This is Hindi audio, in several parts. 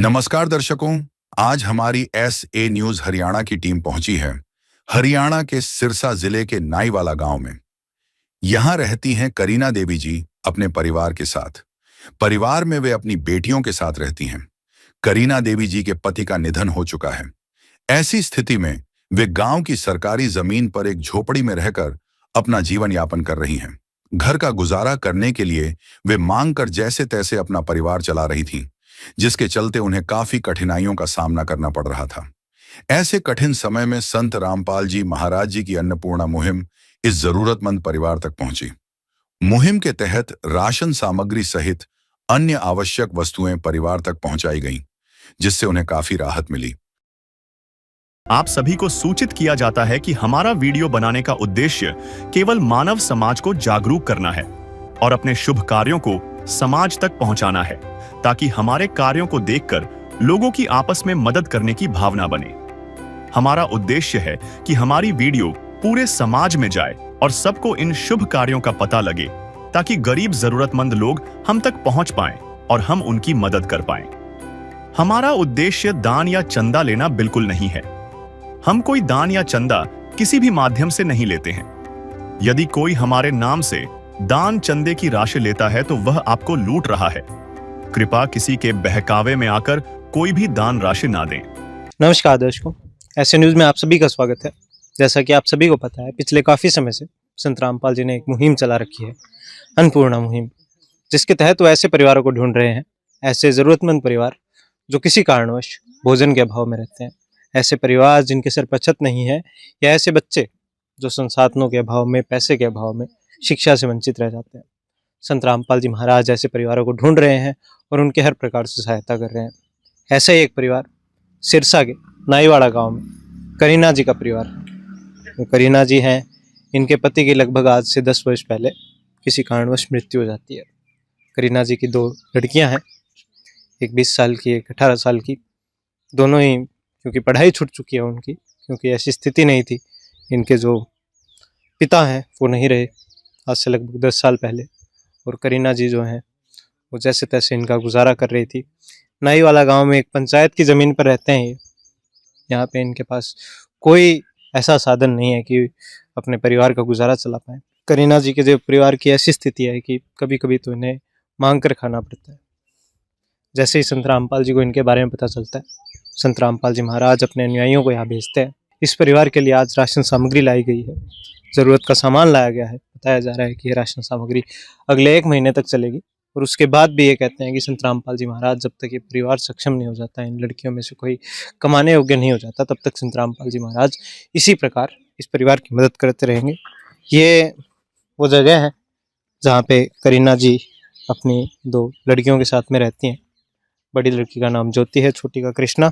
नमस्कार दर्शकों। आज हमारी SA न्यूज हरियाणा की टीम पहुंची है हरियाणा के सिरसा जिले के नाईवाला गांव में। यहां रहती हैं करीना देवी जी अपने परिवार के साथ। परिवार में वे अपनी बेटियों के साथ रहती हैं। करीना देवी जी के पति का निधन हो चुका है। ऐसी स्थिति में वे गांव की सरकारी जमीन पर एक झोपड़ी में रहकर अपना जीवन यापन कर रही हैं। घर का गुजारा करने के लिए वे मांग कर जैसे तैसे अपना परिवार चला रही थीं, जिसके चलते उन्हें काफी कठिनाइयों का सामना करना पड़ रहा था। ऐसे कठिन समय में संत रामपाल जी महाराज जी की अन्नपूर्णा मुहिम इस जरूरतमंद परिवार तक पहुंची। मुहिम के तहत राशन सामग्री सहित अन्य आवश्यक वस्तुएं परिवार तक पहुंचाई गईं, जिससे उन्हें काफी राहत मिली। आप सभी को सूचित किया जाता है कि हमारा वीडियो बनाने का उद्देश्य केवल मानव समाज को जागरूक करना है और अपने शुभ कार्यों को समाज तक पहुंचाना है, ताकि हमारे कार्यों को देखकर लोगों की आपस में मदद करने की भावना बने। हमारा उद्देश्य है कि हमारी वीडियो पूरे समाज में जाए और सबको इन शुभ कार्यों का पता लगे, ताकि गरीब जरूरतमंद लोग हम तक पहुंच पाएं और हम उनकी मदद कर पाएं। हमारा उद्देश्य दान या चंदा लेना बिल्कुल नहीं है। हम कोई दान या चंदा किसी भी माध्यम से नहीं लेते हैं। यदि कोई हमारे नाम से दान चंदे की राशि लेता है तो वह आपको लूट रहा है। कृपया किसी के बहकावे में आकर कोई भी दान राशि ना दें। नमस्कार दर्शकों, ऐसे न्यूज़ में आप सभी का स्वागत है। जैसा कि आप सभी को पता है, पिछले काफ़ी समय से संत रामपाल जी ने एक मुहिम चला रखी है, अन्नपूर्णा मुहिम, जिसके तहत वो ऐसे परिवारों को ढूंढ रहे हैं, ऐसे ज़रूरतमंद परिवार जो किसी कारणवश भोजन के अभाव में रहते हैं, ऐसे परिवार जिनके सिर पर छत नहीं है, या ऐसे बच्चे जो संसाधनों के अभाव में, पैसे के अभाव में शिक्षा से वंचित रह जाते हैं। संत रामपाल जी महाराज ऐसे परिवारों को ढूंढ रहे हैं और उनके हर प्रकार से सहायता कर रहे हैं। ऐसा ही एक परिवार सिरसा के नाईवाड़ा गांव में करीना जी का परिवार है। तो करीना जी हैं, इनके पति की लगभग आज से 10 वर्ष पहले किसी कारणवश मृत्यु हो जाती है। करीना जी की 2 लड़कियां हैं, एक 20 साल की, एक 18 साल की। दोनों ही क्योंकि पढ़ाई छूट चुकी है उनकी, क्योंकि ऐसी स्थिति नहीं थी, इनके जो पिता हैं वो नहीं रहे आज से लगभग 10 साल पहले, और करीना जी जो हैं वो जैसे तैसे इनका गुजारा कर रही थी। नाईवाला गांव में एक पंचायत की ज़मीन पर रहते हैं ये। यहाँ पे इनके पास कोई ऐसा साधन नहीं है कि अपने परिवार का गुजारा चला पाए। करीना जी के जो परिवार की ऐसी स्थिति है कि कभी कभी तो इन्हें मांग कर खाना पड़ता है। जैसे ही संत रामपाल जी को इनके बारे में पता चलता है, संत रामपाल जी महाराज अपने अनुयायियों को यहाँ भेजते हैं। इस परिवार के लिए आज राशन सामग्री लाई गई है, ज़रूरत का सामान लाया गया है। बताया जा रहा है कि ये राशन सामग्री अगले 1 महीने तक चलेगी, और उसके बाद भी ये कहते हैं कि संत रामपाल जी महाराज जब तक ये परिवार सक्षम नहीं हो जाता, इन लड़कियों में से कोई कमाने योग्य नहीं हो जाता, तब तक संत रामपाल जी महाराज इसी प्रकार इस परिवार की मदद करते रहेंगे। ये वो जगह है जहाँ पे करीना जी अपनी 2 लड़कियों के साथ में रहती हैं। बड़ी लड़की का नाम ज्योति है, छोटी का कृष्णा।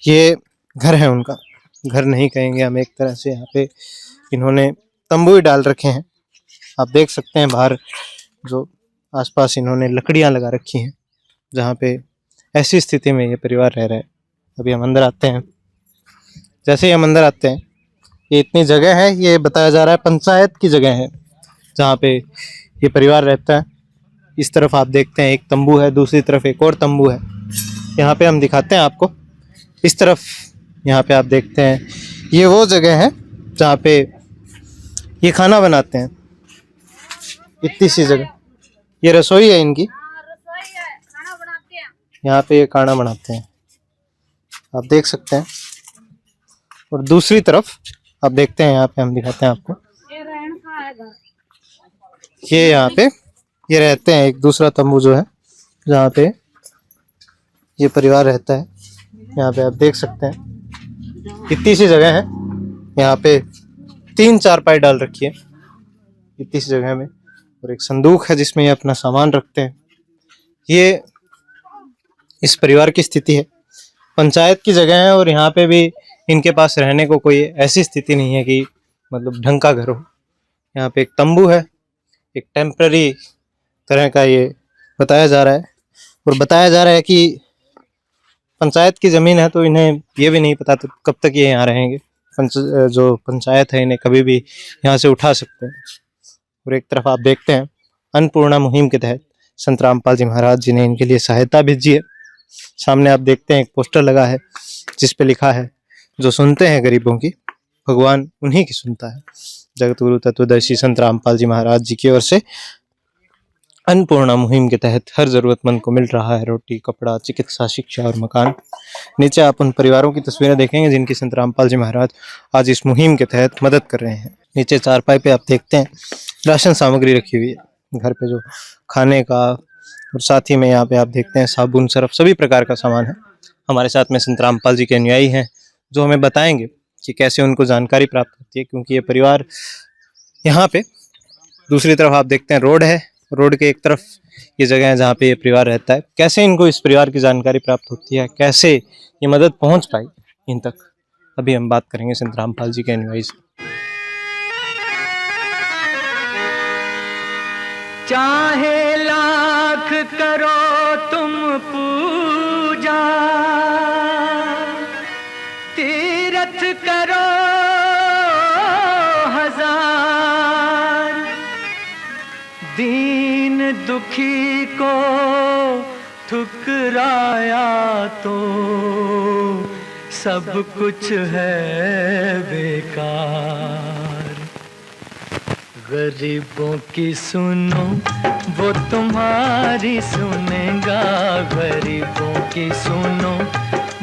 ये घर है उनका, घर नहीं कहेंगे हम, एक तरह से यहाँ पे इन्होंने तंबू ही डाल रखे हैं। आप देख सकते हैं बाहर जो आसपास इन्होंने लकड़ियाँ लगा रखी हैं, जहाँ पे ऐसी स्थिति में ये परिवार रह रहा है। अभी हम अंदर आते हैं। जैसे ही हम अंदर आते हैं, ये इतनी जगह है, ये बताया जा रहा है पंचायत की जगह है जहाँ पे ये परिवार रहता है। इस तरफ आप देखते हैं एक तंबू है, दूसरी तरफ एक और तंबू है। यहाँ पे हम दिखाते हैं आपको। इस तरफ यहाँ पे आप देखते हैं, ये वो जगह है जहाँ पे ये खाना बनाते हैं। इतनी सी जगह, ये रसोई है इनकी, यहाँ पे ये खाना बनाते हैं, आप देख सकते हैं। और दूसरी तरफ आप देखते हैं, यहाँ पे हम दिखाते हैं आपको, ये यहाँ पे ये रहते हैं। एक दूसरा तंबू जो है जहाँ पे ये परिवार रहता है, यहाँ पे आप देख सकते हैं। इतनी सी जगह है, यहाँ पे 3 चारपाई डाल रखी है इतनी सी जगह में, और एक संदूक है जिसमें ये अपना सामान रखते हैं। ये इस परिवार की स्थिति है, पंचायत की जगह है, और यहाँ पे भी इनके पास रहने को कोई ऐसी स्थिति नहीं है कि मतलब ढंग का घर हो। यहाँ पे एक तंबू है, एक टेम्पररी तरह का ये बताया जा रहा है। और बताया जा रहा है कि पंचायत की ज़मीन है, तो इन्हें ये भी नहीं पता तो कब तक ये यहाँ रहेंगे। जो पंचायत है इन्हें कभी भी यहाँ से उठा सकते हैं। और एक तरफ आप देखते हैं अन्नपूर्णा मुहिम के तहत संत रामपाल जी महाराज जी ने इनके लिए सहायता भेजी है। सामने आप देखते हैं एक पोस्टर लगा है जिस पे लिखा है, जो सुनते हैं गरीबों की, भगवान उन्हीं की सुनता है। जगत गुरु तत्वदर्शी संत रामपाल जी महाराज जी की ओर से अन्नपूर्णा मुहिम के तहत हर जरूरतमंद को मिल रहा है रोटी, कपड़ा, चिकित्सा, शिक्षा और मकान। नीचे आप उन परिवारों की तस्वीरें देखेंगे जिनकी संत रामपाल जी महाराज आज इस मुहिम के तहत मदद कर रहे हैं। नीचे चारपाई पे आप देखते हैं राशन सामग्री रखी हुई है घर पे, जो खाने का, और साथ ही में यहाँ पे आप देखते हैं साबुन, सर्फ, सभी प्रकार का सामान है। हमारे साथ में संत रामपाल जी के अनुयायी हैं जो हमें बताएंगे कि कैसे उनको जानकारी प्राप्त होती है, क्योंकि ये परिवार यहाँ पे, दूसरी तरफ आप देखते हैं रोड है, रोड के एक तरफ ये जगह है जहाँ पे ये परिवार रहता है। कैसे इनको इस परिवार की जानकारी प्राप्त होती है, कैसे ये मदद पहुँच पाई इन तक, अभी हम बात करेंगे संत रामपाल जी के अनुयायी से। चाहे लाख करो तुम पूजा, तीरथ करो हजार, दीन दुखी को ठुकराया तो सब कुछ है बेकार। गरीबों की सुनो वो तुम्हारी सुनेगा, गरीबों की सुनो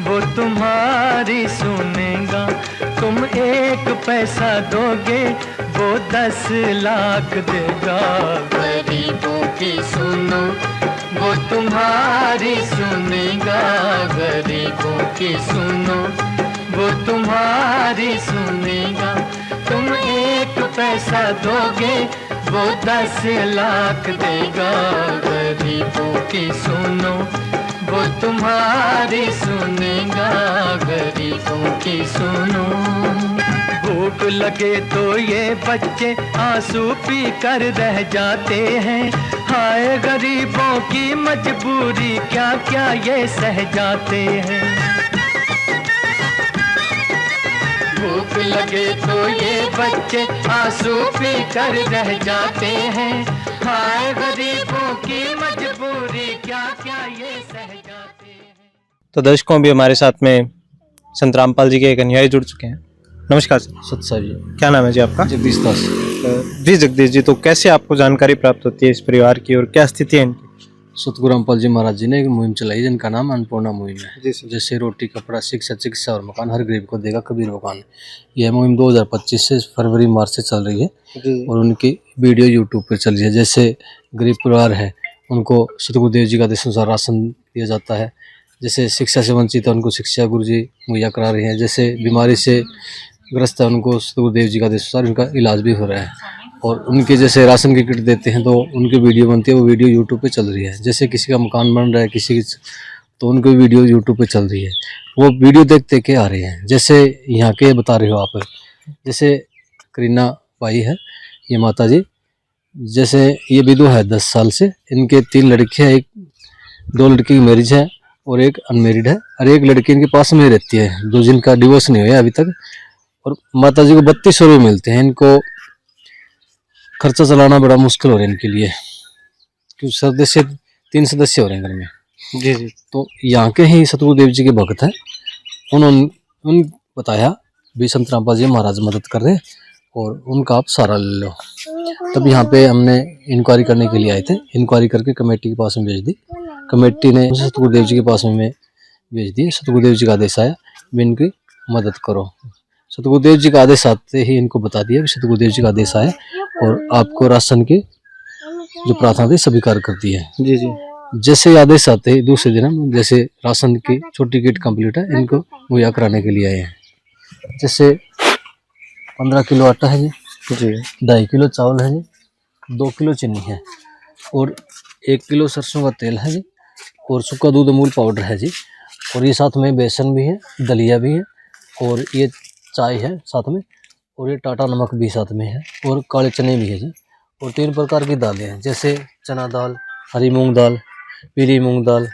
वो तुम्हारी सुनेगा। तुम 1 पैसा दोगे वो 10 लाख देगा। गरीबों की सुनो वो तुम्हारी सुनेगा, गरीबों की सुनो वो तुम्हारी सुनेगा। तुम 1 पैसा दोगे वो 10 लाख देगा। गरीबों की सुनो वो तुम्हारी सुनेगा, गरीबों की सुनो। भूख लगे तो ये बच्चे आंसू पी कर रह जाते हैं। हाय गरीबों की मजबूरी, क्या क्या ये सह जाते हैं। भूख लगे तो ये बच्चे आंसू पी कर रह जाते हैं। हाय गरीबों की मजबूरी, क्या क्या ये सह जाते हैं। तो दर्शकों, भी हमारे साथ में संत रामपाल जी के एक अनुयायी जुड़ चुके हैं। नमस्कार सर। सत्सा जी, क्या नाम है जी आपका? जगदीश दास। जी जगदीश जी, तो कैसे आपको जानकारी प्राप्त होती है इस परिवार की और क्या स्थिति है इनकी? सतगुरु रामपाल जी महाराज जी ने एक मुहिम चलाई जिनका नाम अन्नपूर्णा मुहिम है। जी सर। जैसे रोटी, कपड़ा, शिक्षा, चिकित्सा और मकान हर गरीब को देगा कबीर मकान। यह मुहिम 2025 से फरवरी मार्च से चल रही है जी। और उनकी वीडियो यूट्यूब पर चल रही है। जैसे गरीब परिवार है उनको सतगुरुदेव जी का आदेश अनुसार राशन दिया जाता है। जैसे शिक्षा से वंचित है उनको शिक्षा गुरु जी मुहैया करा रहे हैं। जैसे बीमारी से ग्रस्त है उनको सतगुरुदेव जी का आदेश अनुसार उनका इलाज भी हो रहा है। और उनके जैसे राशन की किट देते हैं तो उनकी वीडियो बनती है, वो वीडियो यूट्यूब पे चल रही है। जैसे किसी का मकान बन रहा है किसी की, तो उनकी वीडियो यूट्यूब पे चल रही है, वो वीडियो देख देख के आ रहे हैं। जैसे यहाँ के बता रहे हो आप, जैसे करीना बाई है ये माता जी, जैसे ये विधवा है 10 साल से। इनके 3 लड़के हैं, 2 लड़की की मैरिज है और एक अनमेरिड है, और एक लड़की इनके पास में रहती है जो जिनका डिवोर्स नहीं हुआ अभी तक। और माता जी को 3200 रुपये मिलते हैं। इनको खर्चा चलाना बड़ा मुश्किल हो रहा है इनके लिए, क्योंकि सदस्य 3 सदस्य हो रहे हैं घर में। जी जी। तो यहाँ के ही सतगुरुदेव जी के भक्त हैं, उन्होंने बताया भी संत रामपाल जी महाराज मदद कर रहे और उनका आप सहारा ले लो। तब यहाँ पे हमने इंक्वायरी करने के लिए आए थे। इंक्वायरी करके कमेटी के पास में भेज दी। कमेटी ने सतगुरुदेव जी के पास में भेज दी। सतगुरुदेव जी का आदेश आया भी इनकी मदद करो। सतगुरुदेव जी का आदेश आते ही इनको बता दिया सतगुरुदेव जी का आदेश आया और आपको राशन की जो प्रार्थना थी सभी कार्य करती है। जी जी। जैसे आदेश आते ही दूसरे दिन हम जैसे राशन की छोटी किट कंप्लीट है इनको मुहैया कराने के लिए आए हैं। जैसे 15 किलो आटा है जी, 2.5 किलो चावल है जी, 2 किलो चीनी है और 1 किलो सरसों का तेल है जी, और सूखा दूध अमूल पाउडर है जी, और ये साथ में बेसन भी है, दलिया भी है, और ये चाय है साथ में, और ये टाटा नमक भी साथ में है, और काले चने भी है जी, और 3 प्रकार की दालें हैं जैसे चना दाल, हरी मूंग दाल, पीली मूंग दाल,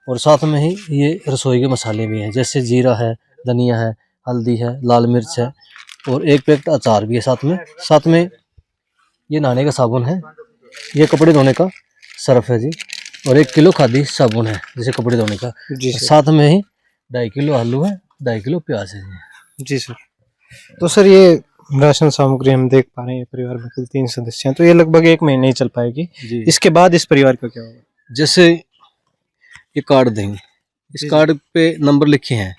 और साथ में ही ये रसोई के मसाले भी हैं जैसे जीरा है, धनिया है, हल्दी है, लाल मिर्च है, और 1 पैकेट अचार भी है साथ में ये नहाने का साबुन है, ये कपड़े धोने का सर्फ है जी, और 1 किलो खादी साबुन है जैसे कपड़े धोने का। जी और सर। साथ में ही 2.5 किलो आलू है, 2.5 किलो प्याज है जी। जी सर। तो सर ये राशन सामग्री हम देख पा रहे हैं, परिवार में कुल 3 सदस्य हैं, तो ये लगभग 1 महीने ही चल पाएगी। जी इसके बाद इस परिवार का क्या होगा? जैसे ये कार्ड देंगे, इस जी। कार्ड पे नंबर लिखे हैं,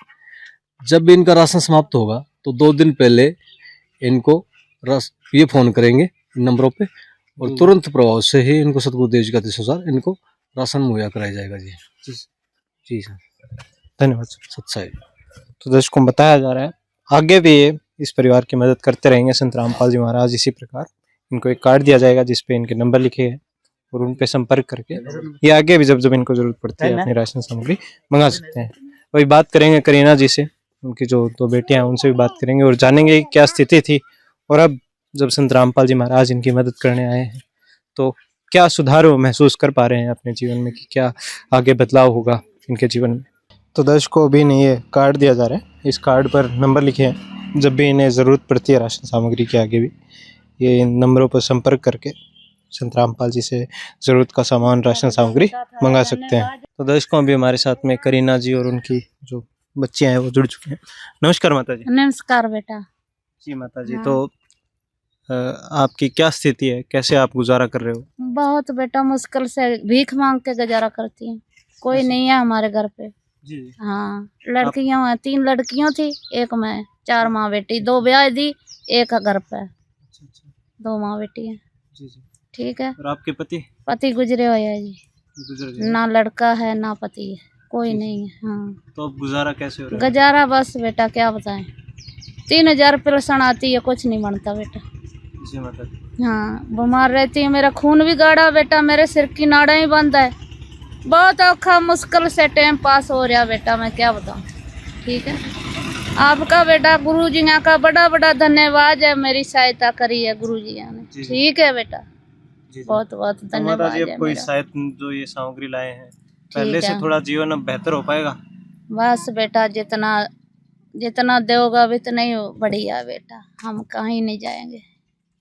जब भी इनका राशन समाप्त होगा तो 2 दिन पहले इनको ये फोन करेंगे इन नंबरों पे और जी। तुरंत प्रभाव से ही इनको सतगुरु देव जी का आदेश अनुसार इनको राशन मुहैया कराया जाएगा जी। जी। जी सर, धन्यवाद सर। सच्चाई। तो दर्शकों को बताया जा रहा है आगे भी ये इस परिवार की मदद करते रहेंगे संत रामपाल जी महाराज। इसी प्रकार इनको एक कार्ड दिया जाएगा जिसपे इनके नंबर लिखे हैं और उन पे संपर्क करके ये आगे भी जब जब इनको जरूरत पड़ती है अपनी राशन सामग्री मंगा सकते हैं। वही बात करेंगे करीना जी से, उनकी जो 2 बेटियां हैं उनसे भी बात करेंगे और जानेंगे कि क्या स्थिति थी और अब जब संत रामपाल जी महाराज इनकी मदद करने आए हैं तो क्या सुधार वो महसूस कर पा रहे हैं अपने जीवन में, कि क्या आगे बदलाव होगा इनके जीवन में। तो दर्शकों अभी नहीं ये कार्ड दिया जा रहा है, इस कार्ड पर नंबर लिखे हैं, जब भी इन्हें ज़रूरत पड़ती है राशन सामग्री के आगे भी ये इन नंबरों पर संपर्क करके संत रामपाल जी से ज़रूरत का सामान राशन सामग्री मंगा सकते हैं। तो दर्शकों अभी हमारे साथ में करीना जी और उनकी जो बच्चियां हैं वो जुड़ चुके हैं। नमस्कार माता जी। नमस्कार बेटा। जी माता जी, हाँ। तो आपकी क्या स्थिति है, कैसे आप गुजारा कर रहे हो? बहुत बेटा मुश्किल से भीख मांग के गुजारा करती हैं, कोई नहीं है हमारे घर पे। जी। हाँ, लड़कियां हैं, 3 लड़कियां थी, 1 मैं, 4 माँ बेटी, 2 ब्याह दी, 1 घर पे, अच्छा अच्छा। 2 माँ बेटी हैं। जी जी। ठीक है, और आपके पति पति गुजरे हुए हैं जी, गुजर गए, ना लड़का है ना पति है, कोई नहीं है। हाँ, तो अब गुजारा कैसे हो रहा है? गुजारा बस बेटा क्या बताएं, 3000 पेंशन आती है, कुछ नहीं बनता बेटा। जी माता जी। हाँ, बीमार रहती है, मेरा खून भी गाढ़ा बेटा, मेरे सिर की नाड़ा ही बंद है, बहुत औखा मुश्किल से टाइम पास हो रहा बेटा, मैं क्या बताऊं। ठीक है, आपका बेटा गुरु जी का बड़ा बड़ा धन्यवाद है, मेरी सहायता करी है गुरु जी ने। जी। ठीक है बेटा, जी जी। बहुत बहुत तो माता धन्यवाद जी अब है कोई मेरा। सहायता जो ये सामग्री लाए हैं पहले से है। थोड़ा जीवन अब बेहतर हो पाएगा? बस बेटा जितना जितना दोगा उतना ही बढ़िया बेटा, हम कहीं नहीं जाएंगे।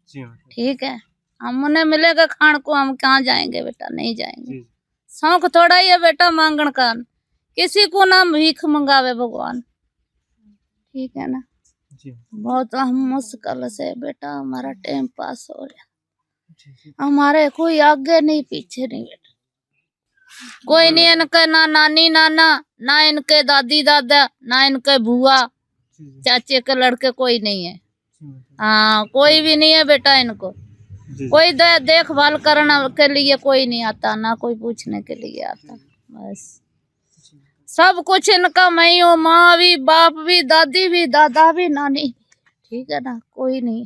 जी माता जी। ठीक है, हम उन्हें मिलेगा खान को, हम कहाँ जाएंगे बेटा, नहीं जाएंगे। जी शौक थोड़ा ही है बेटा मांगण का, किसी को ना भीख मंगावे भगवान। ठीक है ना, जी बहुत हम मुश्किल से बेटा हमारा टाइम पास हो रहा, जी जी। हमारे कोई आगे नहीं पीछे नहीं बेटा, कोई नहीं, इनके ना नानी नाना, ना इनके दादी दादा, ना इनके बुआ जी जी। चाचे के लड़के, कोई नहीं है। जी माता हाँ, कोई भी नहीं है बेटा, इनको जी। कोई देखभाल करने के लिए कोई नहीं आता, ना कोई पूछने के लिए आता, बस सब कुछ इनका मैं ही हूँ, माँ भी, बाप भी, दादी भी, दादा भी, नानी भी। ठीक है ना, कोई नहीं।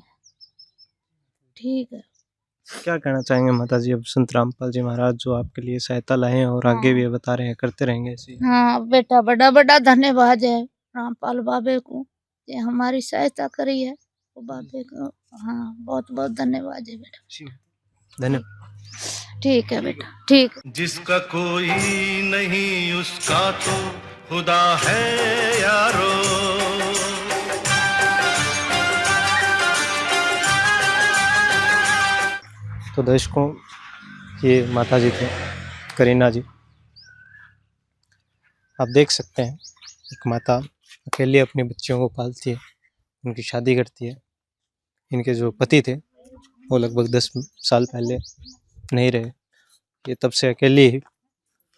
ठीक है, क्या कहना चाहेंगे माता जी अब संत रामपाल जी महाराज जो आपके लिए सहायता लाए हैं और आगे भी ये बता रहे हैं करते रहेंगे ऐसे ही? हाँ बेटा, बड़ा बड़ा धन्यवाद है रामपाल बाबे को, ये हमारी सहायता करी है, वो बाबे को हाँ बहुत बहुत धन्यवाद है बेटा। धन्यवाद। ठीक है बेटा, ठीक। जिसका कोई नहीं उसका तो खुदा है यारो। तो दर्शकों ये माता जी थे करीना जी। आप देख सकते हैं एक माता अकेले अपनी बच्चियों को पालती है, उनकी शादी करती है। इनके जो पति थे वो लगभग 10 साल पहले नहीं रहे, ये तब से अकेली ही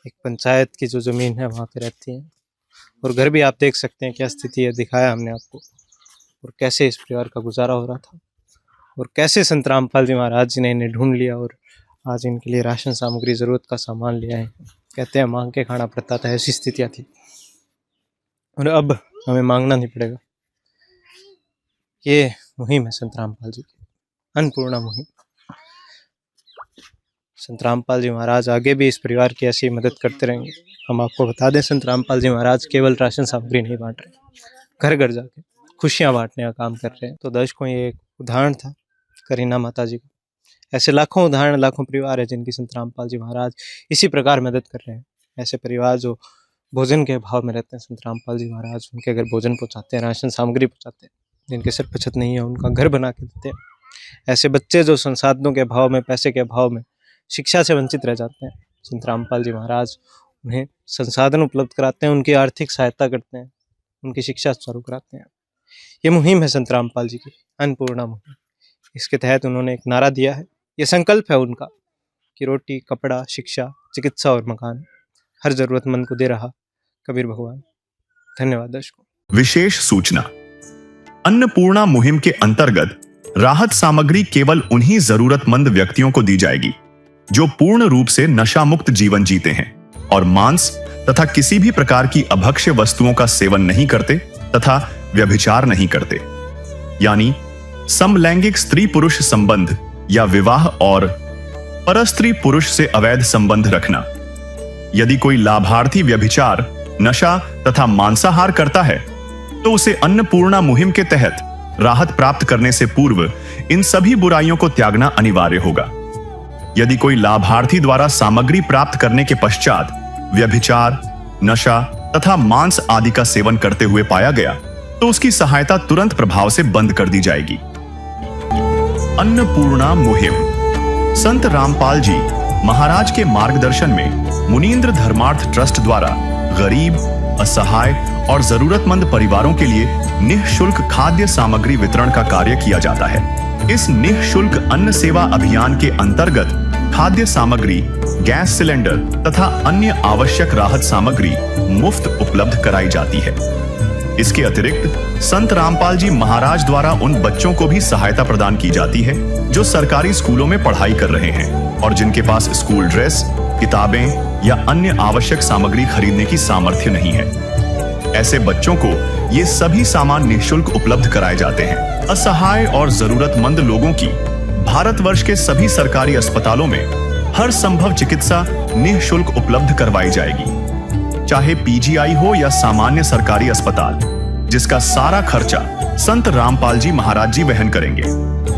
एक पंचायत की जो ज़मीन है वहाँ पे रहती हैं। और घर भी आप देख सकते हैं क्या स्थिति है, दिखाया हमने आपको, और कैसे इस परिवार का गुजारा हो रहा था और कैसे संत रामपाल जी महाराज जी ने इन्हें ढूंढ लिया और आज इनके लिए राशन सामग्री ज़रूरत का सामान लिया है। कहते हैं मांग के खाना पड़ता था, ऐसी स्थितियाँ थी और अब हमें मांगना नहीं पड़ेगा। ये मुहिम है संत रामपाल जी की, अन्नपूर्णा मुहिम। संत रामपाल जी महाराज आगे भी इस परिवार की ऐसी मदद करते रहेंगे। हम आपको बता दें संत रामपाल जी महाराज केवल राशन सामग्री नहीं बांट रहे, घर घर जाके खुशियाँ बांटने का काम कर रहे हैं। तो दर्शकों ये एक उदाहरण था करीना माता जी का। ऐसे लाखों उदाहरण, लाखों परिवार है जिनकी संत रामपाल जी महाराज इसी प्रकार मदद कर रहे हैं। ऐसे परिवार जो भोजन के अभाव में रहते हैं, संत रामपाल जी महाराज उनके घर भोजन पहुँचाते हैं, राशन सामग्री पहुँचाते हैं। जिनके सिर पर छत नहीं है उनका घर बना के देते हैं। ऐसे बच्चे जो संसाधनों के अभाव में, पैसे के अभाव में शिक्षा से वंचित रह जाते हैं, संत रामपाल जी महाराज उन्हें संसाधन उपलब्ध कराते हैं, उनकी आर्थिक सहायता करते हैं, उनकी शिक्षा चालू कराते हैं। ये मुहिम है संत रामपाल जी की अन्नपूर्णा मुहिम। इसके तहत उन्होंने एक नारा दिया है, ये संकल्प है उनका कि रोटी, कपड़ा, शिक्षा, चिकित्सा और मकान हर जरूरतमंद को दे रहा कबीर भगवान। धन्यवाद दर्शकों। विशेष सूचना, अन्नपूर्णा मुहिम के अंतर्गत राहत सामग्री केवल उन्हीं जरूरतमंद व्यक्तियों को दी जाएगी जो पूर्ण रूप से नशा मुक्त जीवन जीते हैं और मांस तथा किसी भी प्रकार की अभक्ष्य वस्तुओं का सेवन नहीं करते तथा व्यभिचार नहीं करते, यानी समलैंगिक स्त्री पुरुष संबंध या विवाह और परस्त्री पुरुष से अवैध संबंध रखना। यदि कोई लाभार्थी व्यभिचार, नशा तथा मांसाहार करता है तो उसे अन्नपूर्णा मुहिम के तहत राहत प्राप्त करने से पूर्व इन सभी बुराइयों को त्यागना अनिवार्य होगा। यदि कोई लाभार्थी द्वारा सामग्री प्राप्त करने के पश्चात व्यभिचार, नशा तथा मांस आदि का सेवन करते हुए पाया गया तो उसकी सहायता तुरंत प्रभाव से बंद कर दी जाएगी। अन्नपूर्णा मुहिम संत रामपाल जी महाराज के मार्गदर्शन में मुनींद्र धर्मार्थ ट्रस्ट द्वारा गरीब, असहाय और जरूरतमंद परिवारों के लिए निःशुल्क खाद्य सामग्री वितरण का कार्य किया जाता है। इस निःशुल्क अन्न सेवा अभियान के अंतर्गत खाद्य सामग्री, गैस सिलेंडर तथा अन्य आवश्यक राहत सामग्री मुफ्त उपलब्ध कराई जाती है। इसके अतिरिक्त संत रामपाल जी महाराज द्वारा उन बच्चों को भी सहायता प्रदान की जाती है जो सरकारी स्कूलों में पढ़ाई कर रहे हैं और जिनके पास स्कूल ड्रेस, किताबें या अन्य आवश्यक सामग्री खरीदने की सामर्थ्य नहीं है। ऐसे बच्चों को ये सभी सामान निःशुल्क उपलब्ध कराए जाते हैं। असहाय और जरूरतमंद लोगों की भारतवर्ष के सभी सरकारी अस्पतालों में हर संभव चिकित्सा निःशुल्क उपलब्ध करवाई जाएगी, चाहे पीजीआई हो या सामान्य सरकारी अस्पताल, जिसका सारा खर्चा संत रामपाल जी महाराज जी वहन करेंगे।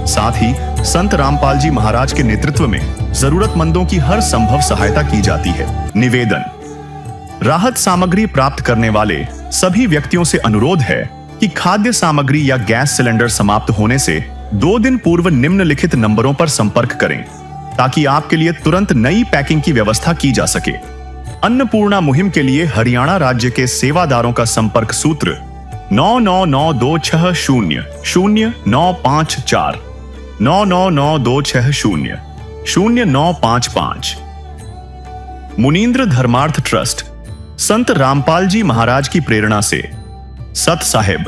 साथ ही संत रामपाल जी महाराज के नेतृत्व में जरूरतमंदों की हर संभव सहायता की जाती है। निवेदन, राहत सामग्री प्राप्त करने वाले सभी व्यक्तियों से अनुरोध है कि खाद्य सामग्री या गैस सिलेंडर समाप्त होने से 2 दिन पूर्व निम्नलिखित नंबरों पर संपर्क करें ताकि आपके लिए तुरंत नई पैकिंग की व्यवस्था की जा सके। अन्नपूर्णा मुहिम के लिए हरियाणा राज्य के सेवादारों का संपर्क सूत्र 9992600954 9992600955। मुनींद्र धर्मार्थ ट्रस्ट संत रामपाल जी महाराज की प्रेरणा से सत साहिब